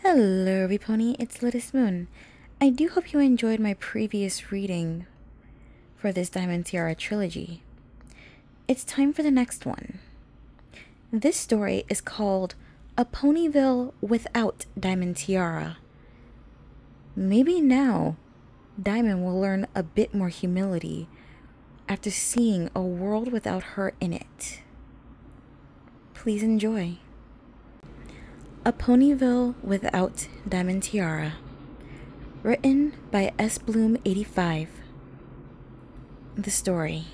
Hello, Pony. It's Lotus Moon. I do hope you enjoyed my previous reading for this Diamond Tiara trilogy. It's time for the next one. This story is called A Ponyville Without Diamond Tiara. Maybe now, Diamond will learn a bit more humility after seeing a world without her in it. Please enjoy. A Ponyville Without Diamond Tiara. Written by S. Bloom 85. The story.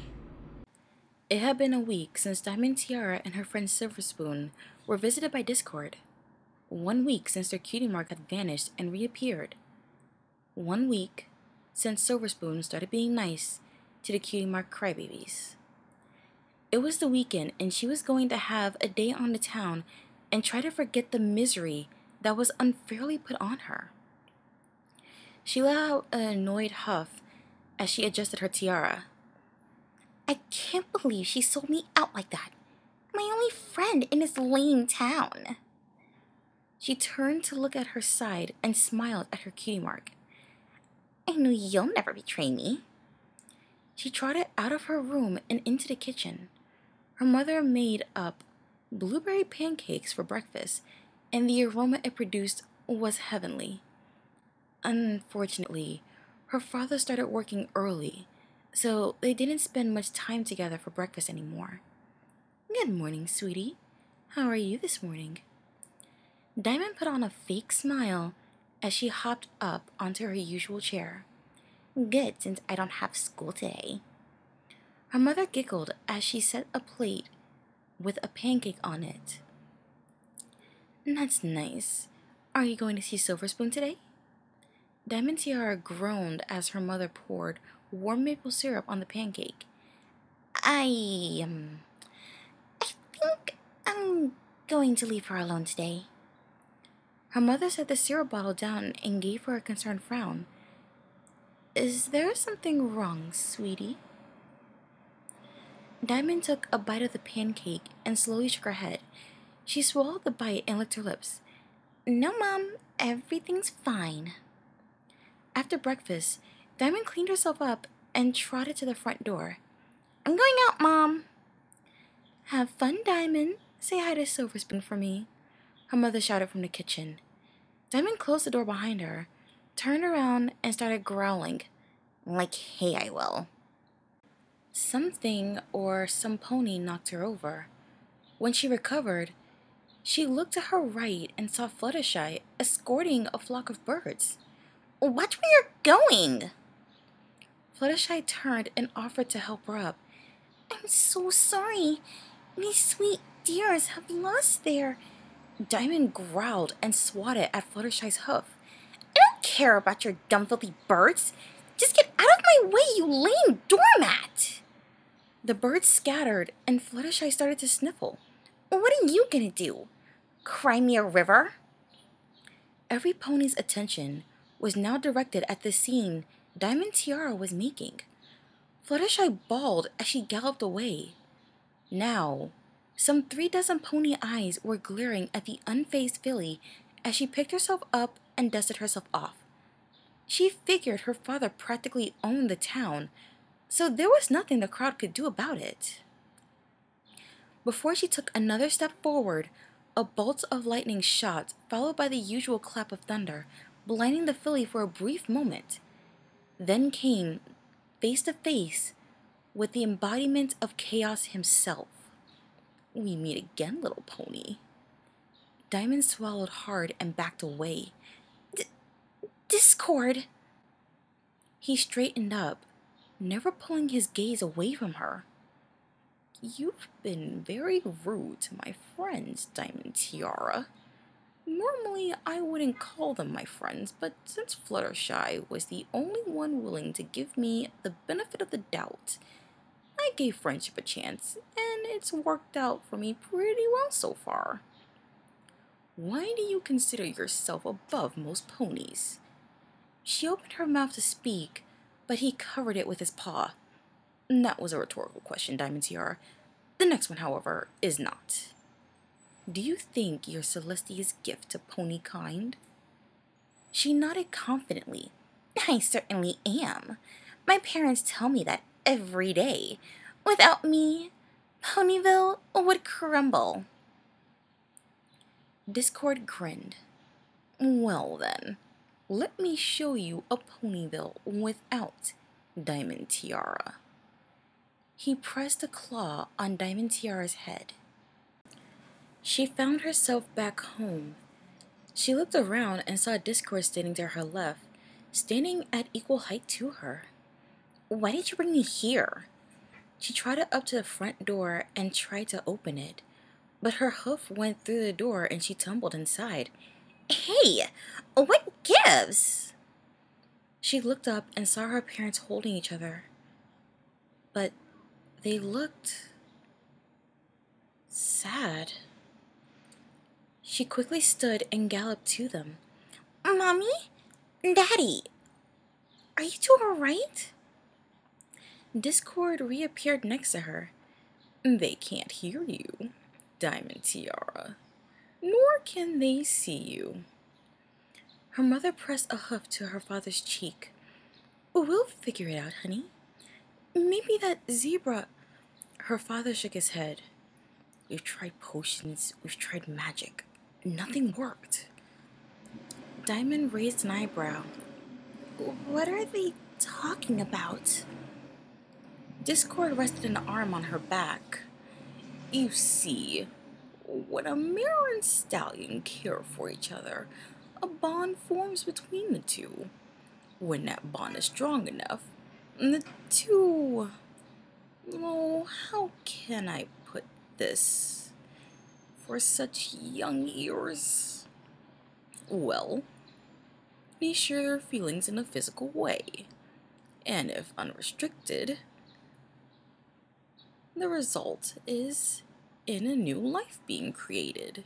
It had been a week since Diamond Tiara and her friend Silver Spoon were visited by Discord. 1 week since their cutie mark had vanished and reappeared. 1 week since Silver Spoon started being nice to the cutie mark crybabies. It was the weekend and she was going to have a day on the town and try to forget the misery that was unfairly put on her. She let out an annoyed huff as she adjusted her tiara. I can't believe she sold me out like that. My only friend in this lame town. She turned to look at her side and smiled at her cutie mark. I knew you'll never betray me. She trotted out of her room and into the kitchen. Her mother made up blueberry pancakes for breakfast, and the aroma it produced was heavenly. Unfortunately, her father started working early, so they didn't spend much time together for breakfast anymore. Good morning, sweetie. How are you this morning? Diamond put on a fake smile as she hopped up onto her usual chair. Good, since I don't have school today. Her mother giggled as she set a plate with a pancake on it. That's nice. Are you going to see Silver Spoon today? Diamond Tiara groaned as her mother poured warm maple syrup on the pancake. I think I'm going to leave her alone today. Her mother set the syrup bottle down and gave her a concerned frown. Is there something wrong, sweetie? Diamond took a bite of the pancake and slowly shook her head. She swallowed the bite and licked her lips. No, Mom, everything's fine. After breakfast, Diamond cleaned herself up and trotted to the front door. I'm going out, Mom. Have fun, Diamond. Say hi to Silver Spoon for me, her mother shouted from the kitchen. Diamond closed the door behind her, turned around, and started growling. Like, hey, I will. Something or some pony knocked her over. When she recovered, she looked to her right and saw Fluttershy escorting a flock of birds. Watch where you're going! Fluttershy turned and offered to help her up. I'm so sorry. These sweet dears have lost their... Diamond growled and swatted at Fluttershy's hoof. I don't care about your dumb filthy birds. Just get out of my way, you lame doormat! The birds scattered, and Fluttershy started to sniffle. What are you gonna do? Cry me a river? Every pony's attention was now directed at the scene Diamond Tiara was making. Fluttershy bawled as she galloped away. Now, some 36 pony eyes were glaring at the unfazed filly as she picked herself up and dusted herself off. She figured her father practically owned the town, so there was nothing the crowd could do about it. Before she took another step forward, a bolt of lightning shot, followed by the usual clap of thunder, blinding the filly for a brief moment. Then came, face to face, with the embodiment of chaos himself. We meet again, little pony. Diamond swallowed hard and backed away. Discord! He straightened up, never pulling his gaze away from her. You've been very rude to my friends, Diamond Tiara. Normally, I wouldn't call them my friends, but since Fluttershy was the only one willing to give me the benefit of the doubt, I gave friendship a chance, and it's worked out for me pretty well so far. Why do you consider yourself above most ponies? She opened her mouth to speak, but he covered it with his paw. That was a rhetorical question, Diamond Tiara. The next one, however, is not. Do you think you're Celestia's gift to pony kind? She nodded confidently. I certainly am. My parents tell me that every day. Without me, Ponyville would crumble. Discord grinned. Well then, let me show you a Ponyville without Diamond Tiara. He pressed a claw on Diamond Tiara's head. She found herself back home. She looked around and saw Discord standing to her left, standing at equal height to her. Why did you bring me here? She trotted up to the front door and tried to open it, but her hoof went through the door and she tumbled inside. Hey, what gives? She looked up and saw her parents holding each other, but they looked sad. She quickly stood and galloped to them. Mommy? Daddy? Are you two alright? Discord reappeared next to her. They can't hear you, Diamond Tiara, nor can they see you. Her mother pressed a hoof to her father's cheek. We'll figure it out, honey. Maybe that zebra... Her father shook his head. We've tried potions, we've tried magic. Nothing worked. Diamond raised an eyebrow. What are they talking about? Discord rested an arm on her back. You see, when a mare and stallion care for each other, a bond forms between the two. When that bond is strong enough, the two... Oh, how can I put this for such young ears? Well, they share their feelings in a physical way, and if unrestricted, the result is in a new life being created.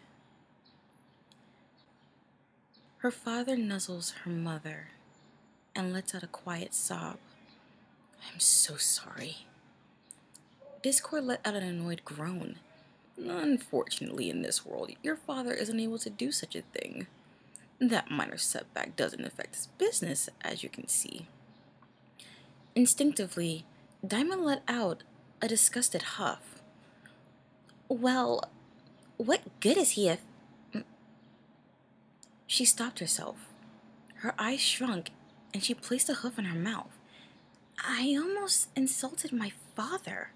Her father nuzzles her mother and lets out a quiet sob. I'm so sorry. Discord let out an annoyed groan. Unfortunately, in this world, your father isn't able to do such a thing. That minor setback doesn't affect his business, as you can see. Instinctively, Diamond let out a disgusted huff. Well, what good is he if... She stopped herself. Her eyes shrunk, and she placed a hoof in her mouth. I almost insulted my father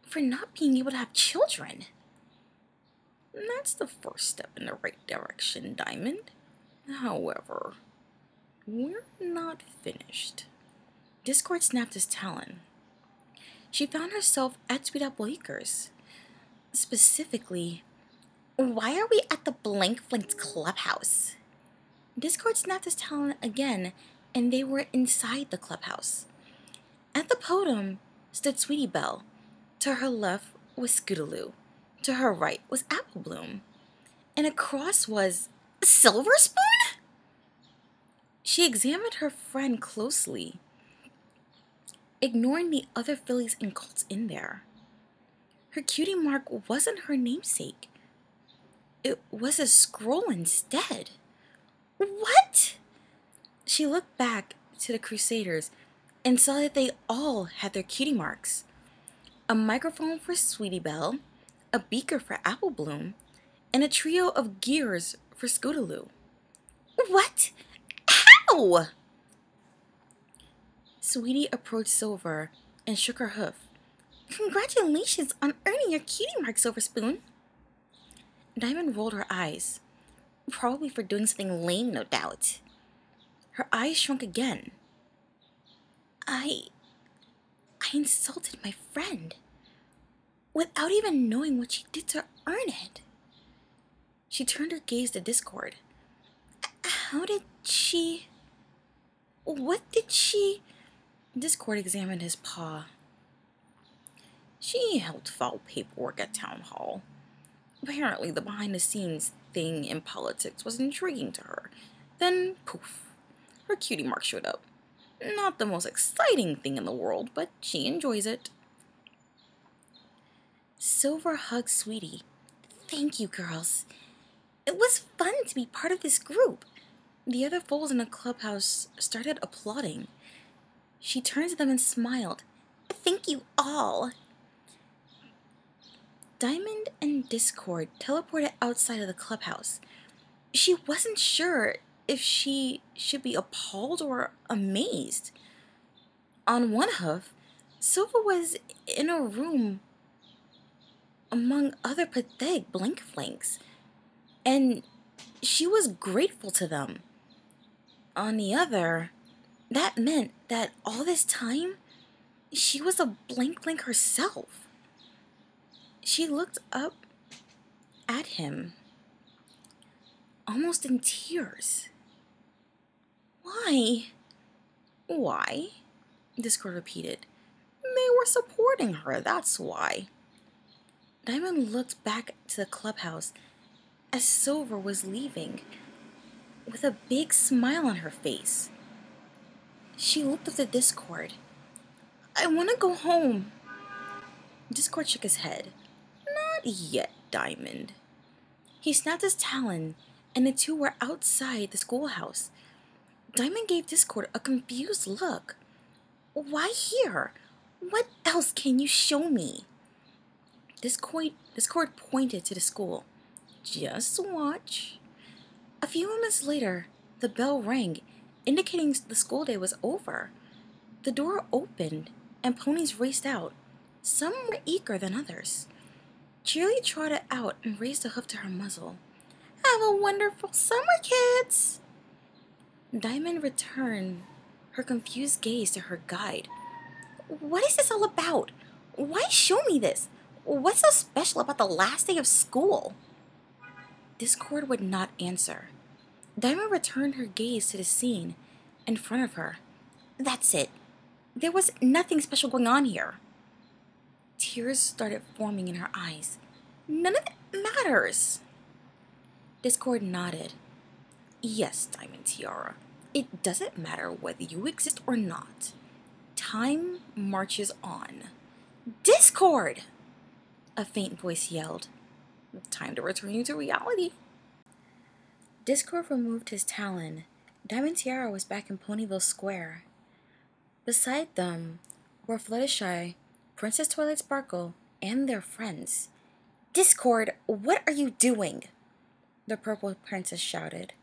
for not being able to have children. That's the first step in the right direction, Diamond. However, we're not finished. Discord snapped his talon. She found herself at Sweet Apple Acres. Specifically, why are we at the Blank Flank's clubhouse? Discord snapped his talon again, and they were inside the clubhouse. At the podium stood Sweetie Belle. To her left was Scootaloo. To her right was Apple Bloom. And across was Silver Spoon? She examined her friend closely, ignoring the other fillies and colts in there. Her cutie mark wasn't her namesake. It was a scroll instead. What? She looked back to the Crusaders and saw that they all had their cutie marks. A microphone for Sweetie Belle, a beaker for Apple Bloom, and a trio of gears for Scootaloo. What? How? Sweetie approached Silver and shook her hoof. Congratulations on earning your cutie mark, Silver Spoon. Diamond rolled her eyes, probably for doing something lame, no doubt. Her eyes shrunk again. I insulted my friend without even knowing what she did to earn it. She turned her gaze to Discord. How did she... What did she... Discord examined his paw. She helped file paperwork at Town Hall. Apparently the behind-the-scenes thing in politics was intriguing to her. Then, poof, her cutie mark showed up. Not the most exciting thing in the world, but she enjoys it. Silver hugged Sweetie. Thank you, girls. It was fun to be part of this group. The other fools in the clubhouse started applauding. She turned to them and smiled. Thank you all. Diamond and Discord teleported outside of the clubhouse. She wasn't sure if she should be appalled or amazed. On one hoof, Silva was in a room among other pathetic blink flanks, and she was grateful to them. On the other, that meant that all this time, she was a blink herself. She looked up at him, almost in tears. Why? Why? Discord repeated. They were supporting her, that's why. Diamond looked back to the clubhouse as Silver was leaving, with a big smile on her face. She looked up at Discord. I want to go home. Discord shook his head. Not yet, Diamond. He snapped his talon, and the two were outside the schoolhouse. Diamond gave Discord a confused look. Why here? What else can you show me? Discord pointed to the school. Just watch. A few moments later, the bell rang, indicating the school day was over. The door opened, and ponies raced out. Some were eager than others. Cheerly trotted out and raised a hoof to her muzzle. Have a wonderful summer, kids! Diamond returned her confused gaze to her guide. What is this all about? Why show me this? What's so special about the last day of school? Discord would not answer. Diamond returned her gaze to the scene in front of her. That's it. There was nothing special going on here. Tears started forming in her eyes. None of it matters. Discord nodded. Yes, Diamond Tiara. It doesn't matter whether you exist or not. Time marches on. Discord! A faint voice yelled. Time to return you to reality. Discord removed his talon. Diamond Tiara was back in Ponyville Square. Beside them were Fluttershy, Princess Twilight Sparkle, and their friends. Discord, what are you doing? The purple princess shouted.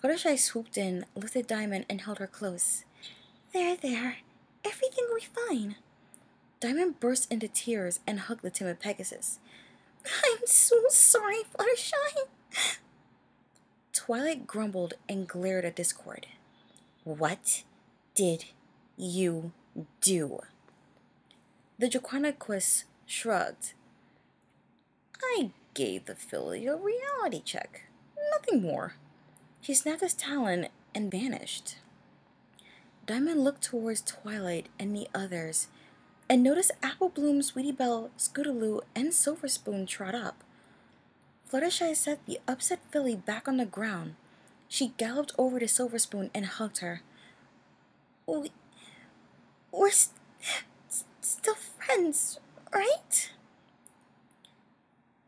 Fluttershy swooped in, lifted Diamond, and held her close. There. Everything will be fine. Diamond burst into tears and hugged the timid Pegasus. I'm so sorry, Fluttershy. Twilight grumbled and glared at Discord. What did you do? The Draconequus shrugged. I gave the filly a reality check. Nothing more. He snapped his talon and vanished. Diamond looked towards Twilight and the others, and noticed Apple Bloom, Sweetie Belle, Scootaloo, and Silver Spoon trot up. Fluttershy set the upset filly back on the ground. She galloped over to Silver Spoon and hugged her. We're still friends, right?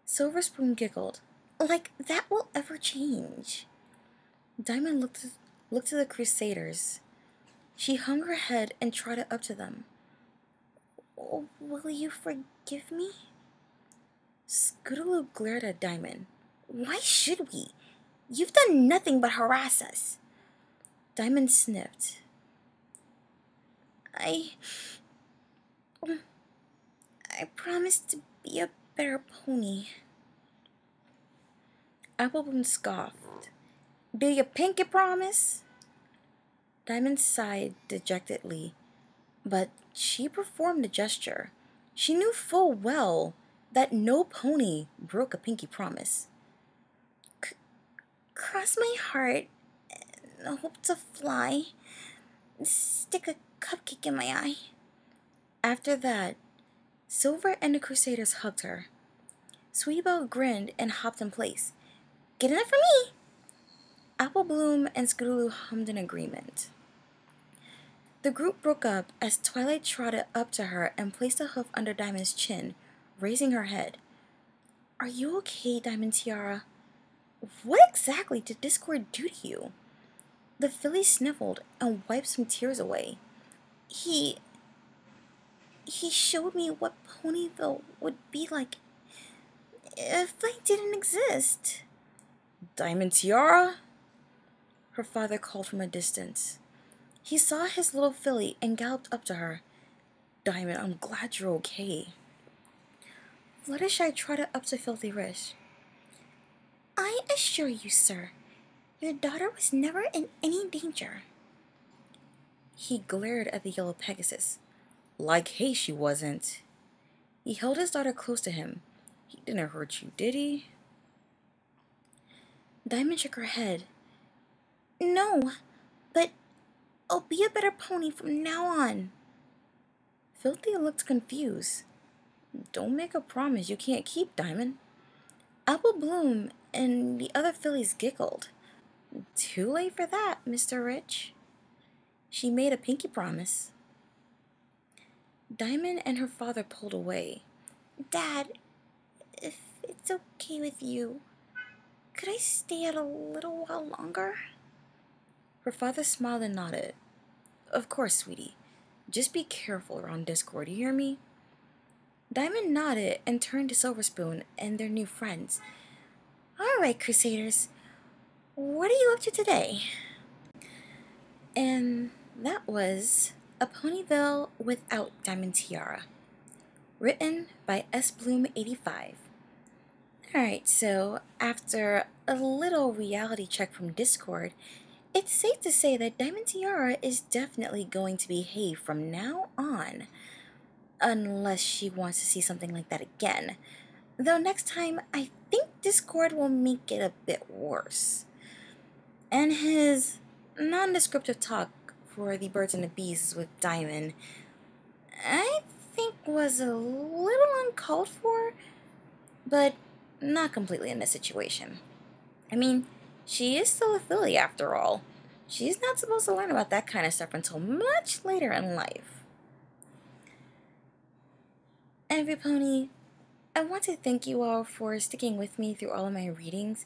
Silver Spoon giggled. Like that will ever change. Diamond looked to the Crusaders. She hung her head and trotted up to them. Will you forgive me? Scootaloo glared at Diamond. Why should we? You've done nothing but harass us. Diamond sniffed. I promised to be a better pony. Applebloom scoffed. Do you pinky promise? Diamond sighed dejectedly, but she performed the gesture. She knew full well that no pony broke a pinky promise. Cross my heart and hope to fly. Stick a cupcake in my eye. After that, Silver and the Crusaders hugged her. Sweetie Belle grinned and hopped in place. Get enough for me! Apple Bloom and Scootaloo hummed in agreement. The group broke up as Twilight trotted up to her and placed a hoof under Diamond's chin, raising her head. Are you okay, Diamond Tiara? What exactly did Discord do to you? The filly sniffled and wiped some tears away. He showed me what Ponyville would be like if I didn't exist. Diamond Tiara? Her father called from a distance. He saw his little filly and galloped up to her. Diamond, I'm glad you're okay. Fluttershy trotted up to Filthy Rich. I assure you, sir, your daughter was never in any danger. He glared at the yellow Pegasus. Like hey, she wasn't. He held his daughter close to him. He didn't hurt you, did he? Diamond shook her head. No, but I'll be a better pony from now on. Filthy looked confused. Don't make a promise you can't keep, Diamond. Apple Bloom and the other fillies giggled. Too late for that, Mr. Rich. She made a pinky promise. Diamond and her father pulled away. Dad, if it's okay with you, could I stay out a little while longer? Her father smiled and nodded. Of course, sweetie. Just be careful around Discord, you hear me? Diamond nodded and turned to Silver Spoon and their new friends. All right, Crusaders, what are you up to today? And that was A Ponyville Without Diamond Tiara, written by S. Bloom 85. Alright, so after a little reality check from Discord, it's safe to say that Diamond Tiara is definitely going to behave from now on. Unless she wants to see something like that again. Though next time, I think Discord will make it a bit worse. And his non-descriptive talk for the birds and the bees with Diamond, I think was a little uncalled for, but not completely in this situation. I mean, she is still a filly after all. She's not supposed to learn about that kind of stuff until much later in life. Every pony, I want to thank you all for sticking with me through all of my readings.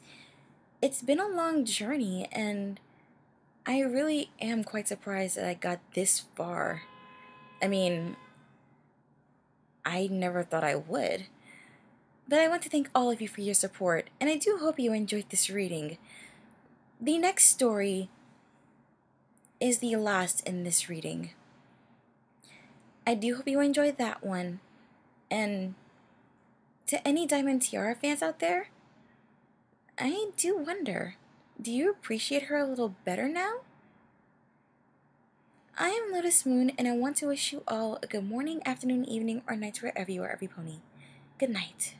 It's been a long journey, and I really am quite surprised that I got this far. I mean, I never thought I would. But I want to thank all of you for your support, and I do hope you enjoyed this reading. The next story is the last in this reading. I do hope you enjoyed that one. And to any Diamond Tiara fans out there, I do wonder, do you appreciate her a little better now? I am Lotus Moon, and I want to wish you all a good morning, afternoon, evening, or night wherever you are, every pony. Good night.